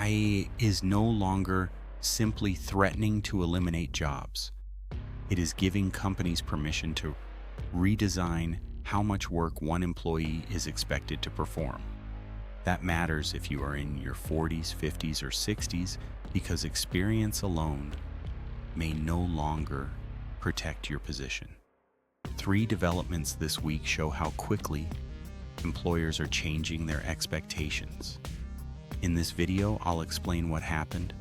AI is no longer simply threatening to eliminate jobs. It is giving companies permission to redesign how much work one employee is expected to perform. That matters if you are in your 40s, 50s, or 60s, because experience alone may no longer protect your position. 3 developments this week show how quickly employers are changing their expectations. In this video, I'll explain what happened,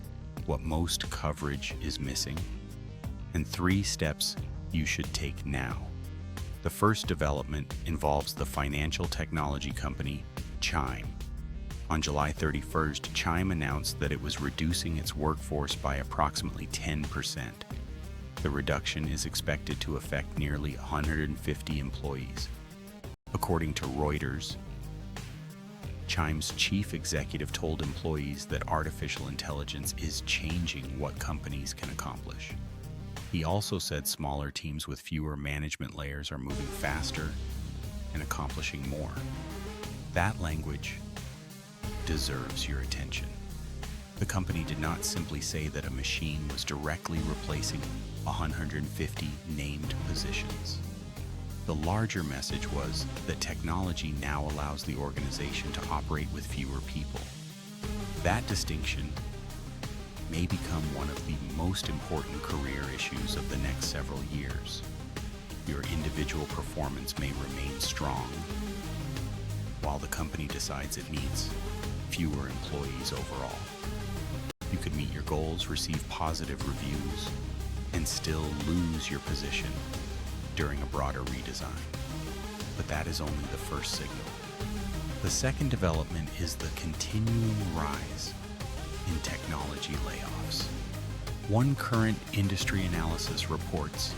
what most coverage is missing, and 3 steps you should take now. The first development involves the financial technology company Chime. On July 31st, Chime announced that it was reducing its workforce by approximately 10%. The reduction is expected to affect nearly 150 employees. According to Reuters, Chime's chief executive told employees that artificial intelligence is changing what companies can accomplish. He also said smaller teams with fewer management layers are moving faster and accomplishing more. That language deserves your attention. The company did not simply say that a machine was directly replacing 150 named positions. The larger message was that technology now allows the organization to operate with fewer people. That distinction may become one of the most important career issues of the next several years. Your individual performance may remain strong, while the company decides it needs fewer employees overall. You could meet your goals, receive positive reviews, and still lose your position during a broader redesign. But that is only the first signal. The second development is the continuing rise in technology layoffs. One current industry analysis reports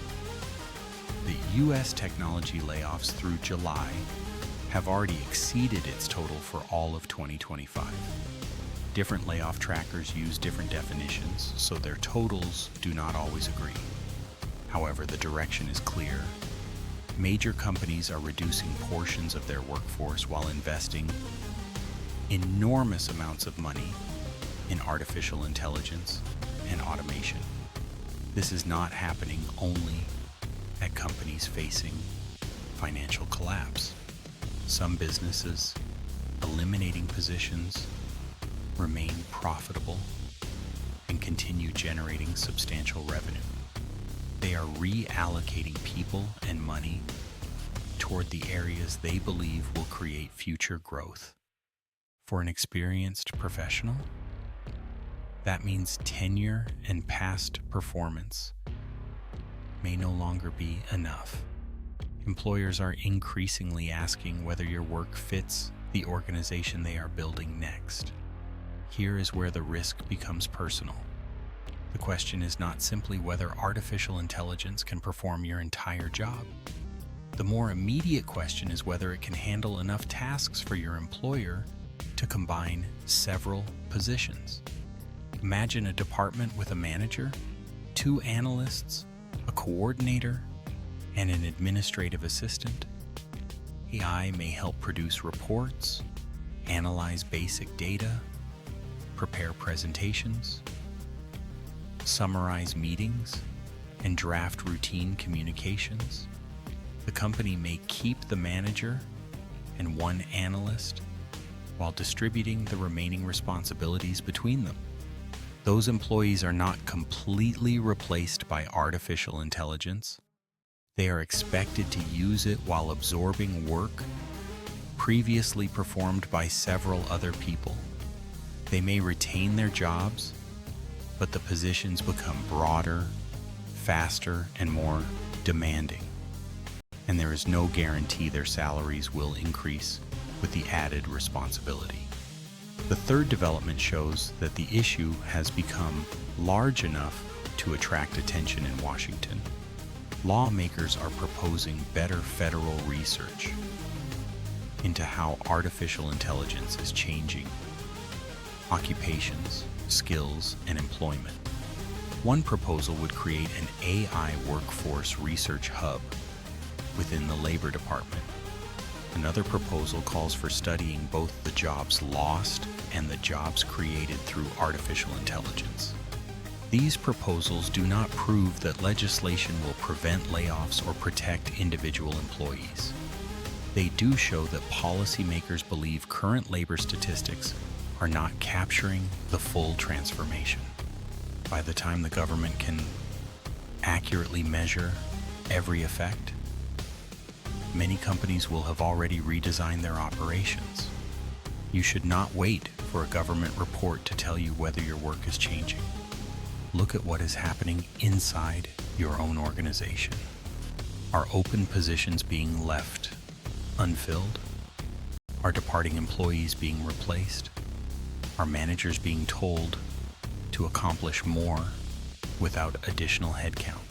that U.S. technology layoffs through July have already exceeded its total for all of 2025. Different layoff trackers use different definitions, so their totals do not always agree. However, the direction is clear. Major companies are reducing portions of their workforce while investing enormous amounts of money in artificial intelligence and automation. This is not happening only at companies facing financial collapse. Some businesses eliminating positions remain profitable and continue generating substantial revenue. They are reallocating people and money toward the areas they believe will create future growth. For an experienced professional, that means tenure and past performance may no longer be enough. Employers are increasingly asking whether your work fits the organization they are building next. Here is where the risk becomes personal. The question is not simply whether artificial intelligence can perform your entire job. The more immediate question is whether it can handle enough tasks for your employer to combine several positions. Imagine a department with a manager, 2 analysts, a coordinator, and an administrative assistant. AI may help produce reports, analyze basic data, prepare presentations, summarize meetings, and draft routine communications. The company may keep the manager and 1 analyst while distributing the remaining responsibilities between them. Those employees are not completely replaced by artificial intelligence. They are expected to use it while absorbing work previously performed by several other people. They may retain their jobs, but the positions become broader, faster, and more demanding. And there is no guarantee their salaries will increase with the added responsibility. The third development shows that the issue has become large enough to attract attention in Washington. Lawmakers are proposing better federal research into how artificial intelligence is changing occupations, skills, and employment. One proposal would create an AI workforce research hub within the Labor Department. Another proposal calls for studying both the jobs lost and the jobs created through artificial intelligence. These proposals do not prove that legislation will prevent layoffs or protect individual employees. They do show that policymakers believe current labor statistics are not capturing the full transformation. By the time the government can accurately measure every effect, many companies will have already redesigned their operations. You should not wait for a government report to tell you whether your work is changing. Look at what is happening inside your own organization. Are open positions being left unfilled? Are departing employees being replaced? Are managers being told to accomplish more without additional headcount?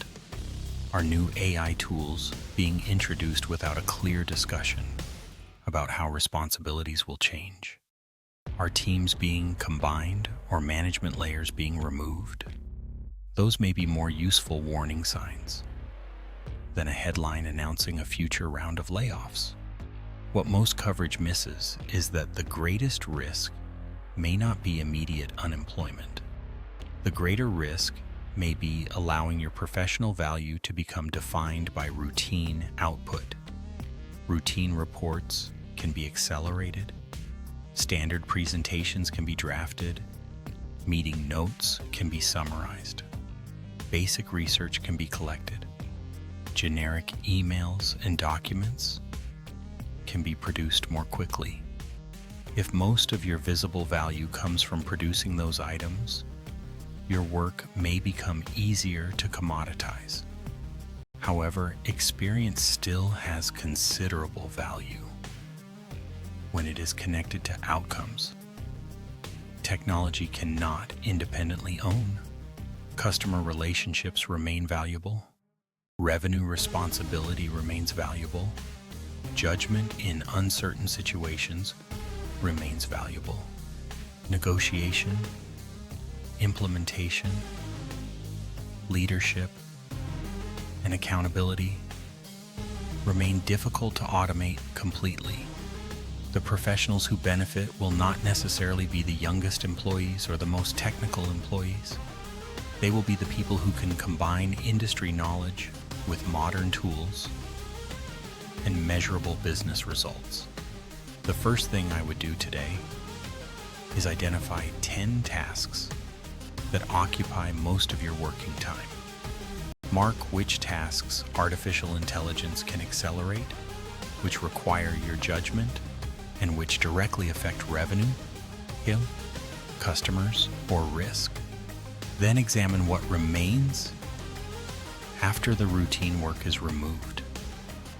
Are new AI tools being introduced without a clear discussion about how responsibilities will change? Are teams being combined or management layers being removed? Those may be more useful warning signs than a headline announcing a future round of layoffs. What most coverage misses is that the greatest risk may not be immediate unemployment. The greater risk may be allowing your professional value to become defined by routine output. Routine reports can be accelerated, standard presentations can be drafted, meeting notes can be summarized, basic research can be collected, generic emails and documents can be produced more quickly. If most of your visible value comes from producing those items, your work may become easier to commoditize. However, experience still has considerable value when it is connected to outcomes. Technology cannot independently own. Customer relationships remain valuable. Revenue responsibility remains valuable. Judgment in uncertain situations remains valuable. Negotiation, implementation, leadership, and accountability remain difficult to automate completely. The professionals who benefit will not necessarily be the youngest employees or the most technical employees. They will be the people who can combine industry knowledge with modern tools and measurable business results. The first thing I would do today is identify 10 tasks that occupy most of your working time. Mark which tasks artificial intelligence can accelerate, which require your judgment, and which directly affect revenue, skill, customers, or risk. Then examine what remains after the routine work is removed.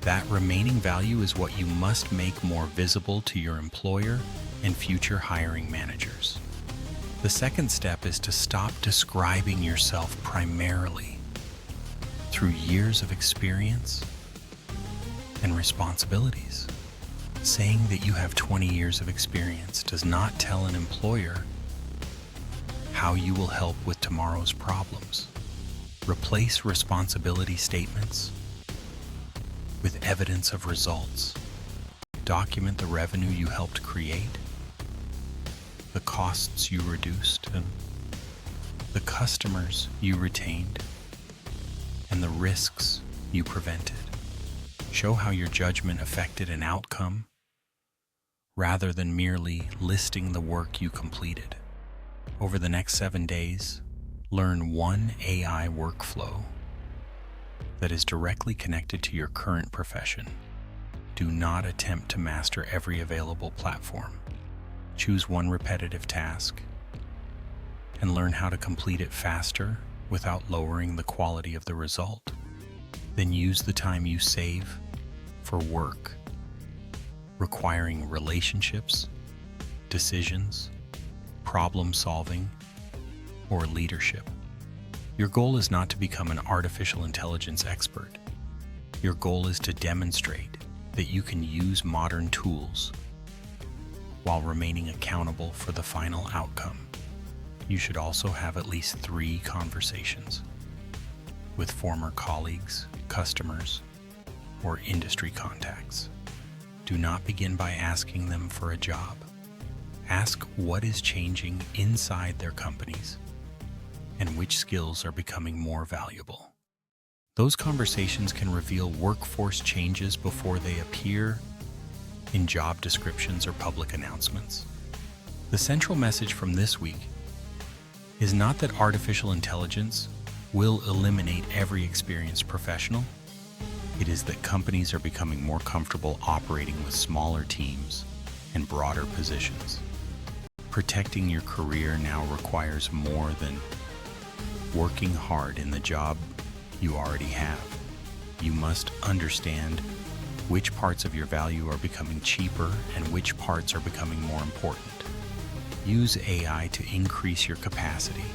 That remaining value is what you must make more visible to your employer and future hiring managers. The second step is to stop describing yourself primarily through years of experience and responsibilities. Saying that you have 20 years of experience does not tell an employer how you will help with tomorrow's problems. Replace responsibility statements with evidence of results. Document the revenue you helped create, the costs you reduced, and the customers you retained, and the risks you prevented. Show how your judgment affected an outcome rather than merely listing the work you completed. Over the next 7 days, learn one AI workflow that is directly connected to your current profession. Do not attempt to master every available platform. Choose one repetitive task and learn how to complete it faster without lowering the quality of the result. Then use the time you save for work requiring relationships, decisions, problem solving, or leadership. Your goal is not to become an artificial intelligence expert. Your goal is to demonstrate that you can use modern tools while remaining accountable for the final outcome. You should also have at least 3 conversations with former colleagues, customers, or industry contacts. Do not begin by asking them for a job. Ask what is changing inside their companies and which skills are becoming more valuable. Those conversations can reveal workforce changes before they appear in job descriptions or public announcements. The central message from this week is not that artificial intelligence will eliminate every experienced professional. It is that companies are becoming more comfortable operating with smaller teams and broader positions. Protecting your career now requires more than working hard in the job you already have. You must understand which parts of your value are becoming cheaper and which parts are becoming more important. Use AI to increase your capacity,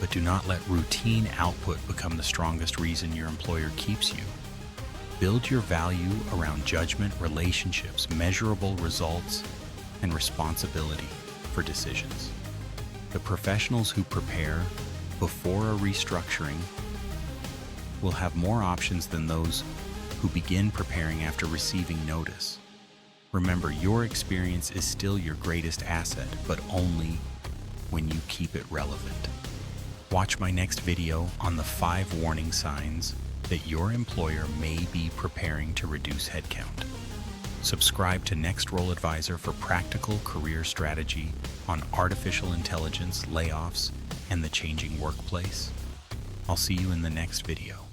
but do not let routine output become the strongest reason your employer keeps you. Build your value around judgment, relationships, measurable results, and responsibility for decisions. The professionals who prepare before a restructuring will have more options than those who begin preparing after receiving notice. Remember, your experience is still your greatest asset, but only when you keep it relevant. Watch my next video on the 5 warning signs that your employer may be preparing to reduce headcount. Subscribe to Next Role Advisor for practical career strategy on artificial intelligence, layoffs, and the changing workplace. I'll see you in the next video.